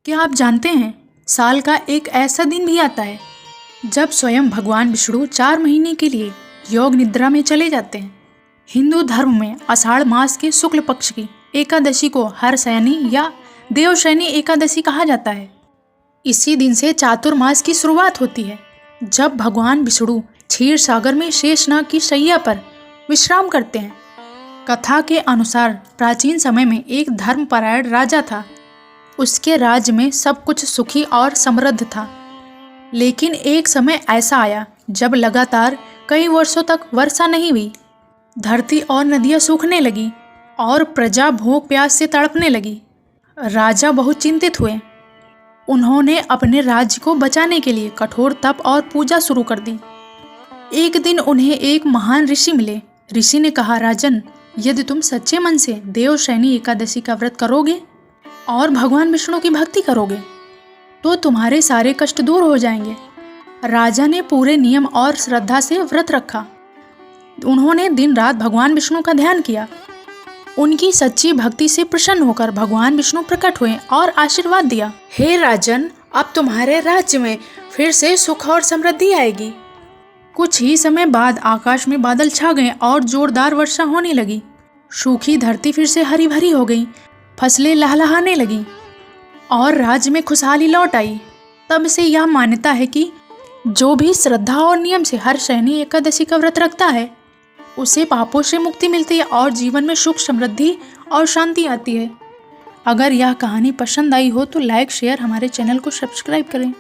क्या आप जानते हैं, साल का एक ऐसा दिन भी आता है जब स्वयं भगवान विष्णु 4 महीने के लिए योग निद्रा में चले जाते हैं। हिंदू धर्म में आषाढ़ मास के शुक्ल पक्ष की एकादशी को हरशयनी या देवशयनी एकादशी कहा जाता है। इसी दिन से चातुर्मास की शुरुआत होती है, जब भगवान विष्णु क्षीर सागर में शेषनाग की शैया पर विश्राम करते हैं। कथा के अनुसार प्राचीन समय में एक धर्मपरायण राजा था। उसके राज्य में सब कुछ सुखी और समृद्ध था, लेकिन एक समय ऐसा आया जब लगातार कई वर्षों तक वर्षा नहीं हुई। धरती और नदियां सूखने लगी और प्रजा भूख प्यास से तड़पने लगी। राजा बहुत चिंतित हुए। उन्होंने अपने राज्य को बचाने के लिए कठोर तप और पूजा शुरू कर दी। एक दिन उन्हें एक महान ऋषि मिले। ऋषि ने कहा, राजन, यदि तुम सच्चे मन से देवशयनी एकादशी का व्रत करोगे और भगवान विष्णु की भक्ति करोगे तो तुम्हारे सारे कष्ट दूर हो जाएंगे। राजा ने पूरे नियम और श्रद्धा से व्रत रखा। उन्होंने दिन रात भगवान विष्णु का ध्यान किया। उनकी सच्ची भक्ति से प्रसन्न होकर भगवान विष्णु प्रकट हुए और आशीर्वाद दिया, हे राजन, अब तुम्हारे राज्य में फिर से सुख और समृद्धि आएगी। कुछ ही समय बाद आकाश में बादल छा गए और जोरदार वर्षा होने लगी। सूखी धरती फिर से हरी भरी हो गई, फसलें लहलहाने लगीं और राज्य में खुशहाली लौट आई। तब से यह मान्यता है कि जो भी श्रद्धा और नियम से हरशयनी एकादशी का व्रत रखता है, उसे पापों से मुक्ति मिलती है और जीवन में सुख, समृद्धि और शांति आती है। अगर यह कहानी पसंद आई हो तो लाइक, शेयर, हमारे चैनल को सब्सक्राइब करें।